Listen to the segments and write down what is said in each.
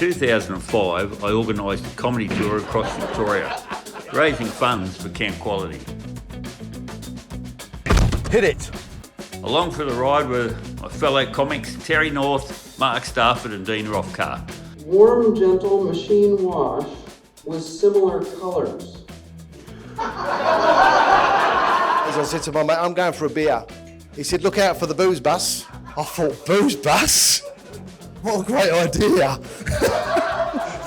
2005, I organised a comedy tour across Victoria, raising funds for Camp Quality. Hit it! Along for the ride were my fellow comics Terry North, Mark Stafford and Dean Rothcar. Warm, gentle machine wash with similar colours. As I said to my mate, I'm going for a beer. He said, look out for the booze bus. I thought, booze bus? What a great idea.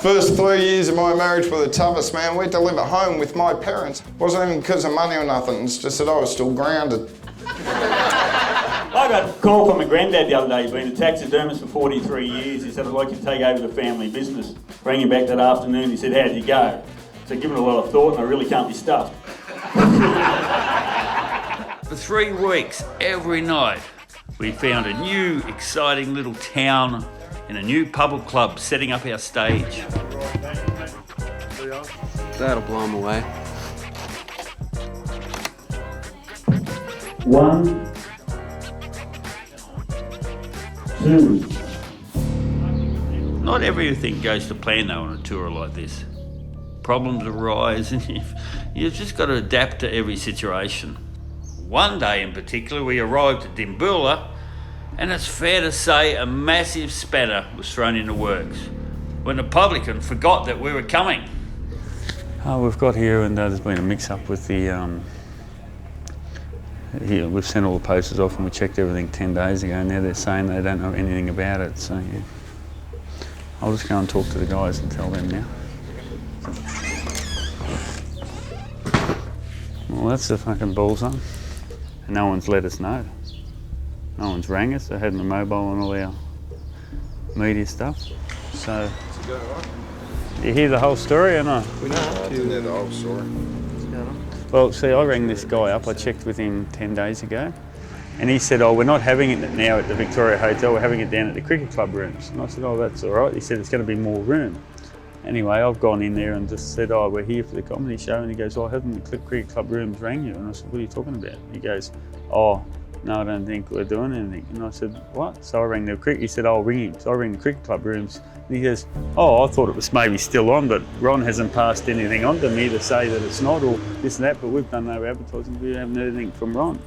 First 3 years of my marriage were the toughest, man. We had to live at home with my parents. Wasn't even because of money or nothing, it's just that I was still grounded. I got a call from my granddad the other day. He's been a taxidermist for 43 years. He said, I'd like you to take over the family business. Rang him back that afternoon. He said, how did you go? So I've given it a lot of thought and I really can't be stuffed. For 3 weeks, every night, we found a new, exciting little town and a new pub club setting up our stage. That'll blow them away. 1, 2. Not everything goes to plan though on a tour like this. Problems arise and you've just got to adapt to every situation. One day in particular, we arrived at Dimboola, and it's fair to say a massive spanner was thrown in the works when the publican forgot that we were coming. We've got here and there's been a mix-up with the... we've sent all the posters off and we checked everything 10 days ago, and now they're saying they don't know anything about it, so yeah. I'll just go and talk to the guys and tell them now. Well, that's the fucking balls on. And no one's let us know. No one's rang us. They had my mobile and all our media stuff. So, you hear the whole story or not? We know. Didn't hear the whole story. Well, see, I rang this guy up. I checked with him 10 days ago. And he said, oh, we're not having it now at the Victoria Hotel. We're having it down at the cricket club rooms. And I said, oh, that's all right. He said, it's going to be more room. Anyway, I've gone in there and just said, oh, we're here for the comedy show. And he goes, oh, haven't the cricket club rooms rang you? And I said, what are you talking about? He goes, oh, no, I don't think we're doing anything. And I said, what? So I rang the cricket. He said, oh, I'll ring him. So I rang the cricket club rooms. And he goes, oh, I thought it was maybe still on, but Ron hasn't passed anything on to me to say that it's not or this and that, but we've done no advertising. We haven't heard anything from Ron.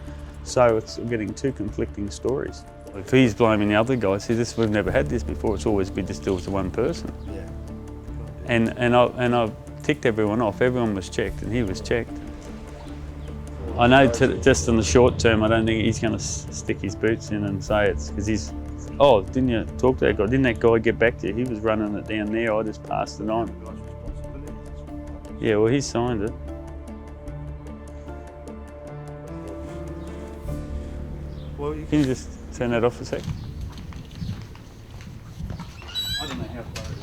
So it's getting two conflicting stories. If he's blaming the other guy, see, we've never had this before. It's always been distilled to one person. Yeah. And I ticked everyone off. Everyone was checked, and he was checked. I know just in the short term, I don't think he's going to stick his boots in and say it's because he's. Oh, didn't you talk to that guy? Didn't that guy get back to you? He was running it down there. I just passed it on. Yeah, well, he signed it. Well, can you just turn that off a sec? I don't know how far it is.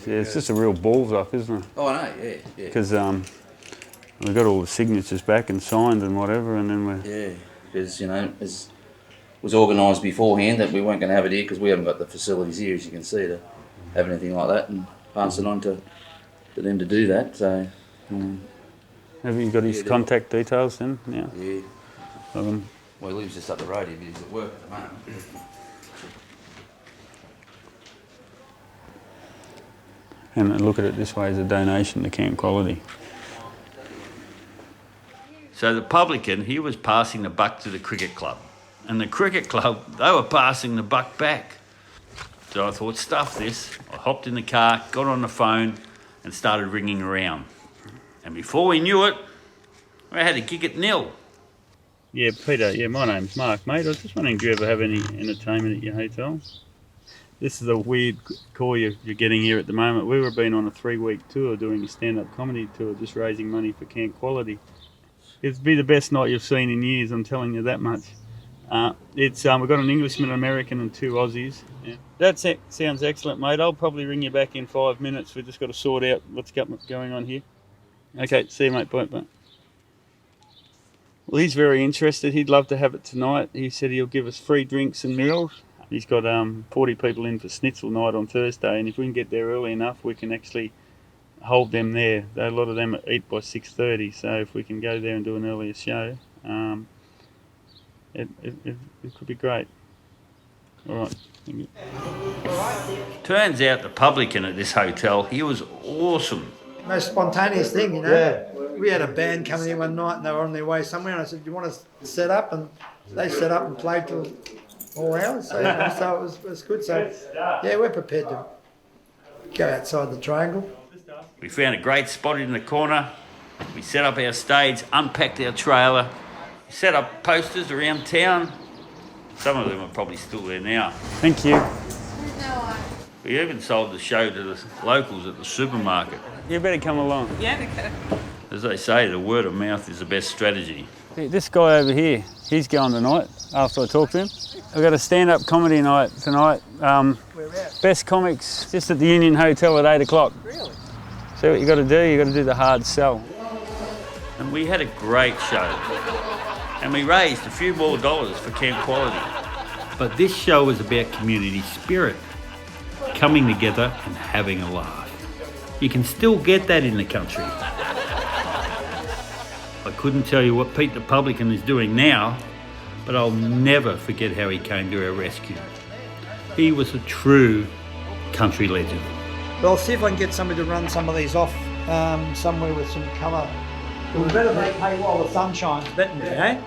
Yeah, it's just a real balls up, isn't it? Oh, I know, yeah. Because we got all the signatures back and signed and whatever, and then we're... Yeah, because, you know, it was organised beforehand that we weren't going to have it here because we haven't got the facilities here, as you can see, to have anything like that and pass it on to them to do that, so... Have you got his contact details then? Yeah. Yeah. Well, he lives just up the road here, but he's at work at the moment. And look at it this way as a donation to Camp Quality. So the publican, he was passing the buck to the cricket club. And the cricket club, they were passing the buck back. So I thought, stuff this. I hopped in the car, got on the phone and started ringing around. And before we knew it, I had a gig at Nhill. Yeah, Peter, yeah, my name's Mark, mate. I was just wondering, do you ever have any entertainment at your hotel? This is a weird call you're getting here at the moment. We were been on a 3-week tour doing a stand-up comedy tour, just raising money for Camp Quality. It'd be the best night you've seen in years, I'm telling you that much. We've got an Englishman, American and 2 Aussies. Yeah. That sounds excellent, mate. I'll probably ring you back in 5 minutes. We've just got to sort out what's going on here. Okay, see you, mate. Bye. Well, he's very interested. He'd love to have it tonight. He said he'll give us free drinks and meals. He's got 40 people in for schnitzel night on Thursday, and if we can get there early enough, we can actually hold them there. A lot of them eat by 6:30, so if we can go there and do an earlier show. it could be great. All right, thank you. Turns out the publican at this hotel, he was awesome. Most spontaneous thing, you know. Yeah. We had a band coming in one night and they were on their way somewhere, and I said, "Do you want to set up?" And they set up and played till all hours. So, so it was good. So yeah, we're prepared to go outside the triangle. We found a great spot in the corner. We set up our stage, unpacked our trailer, set up posters around town. Some of them are probably still there now. Thank you. We even sold the show to the locals at the supermarket. You better come along. Yeah, As they say, the word of mouth is the best strategy. This guy over here, he's going tonight after I talk to him. We've got a stand-up comedy night tonight. Best comics just at the Union Hotel at 8 o'clock. really. So what you got to do, you got to do the hard sell. And we had a great show. And we raised a few more dollars for Camp Quality. But this show was about community spirit, coming together and having a laugh. You can still get that in the country. I couldn't tell you what Pete the Publican is doing now, but I'll never forget how he came to our rescue. He was a true country legend. Well, I'll see if I can get somebody to run some of these off somewhere with some colour. We better make hay while the sun shines, better, eh?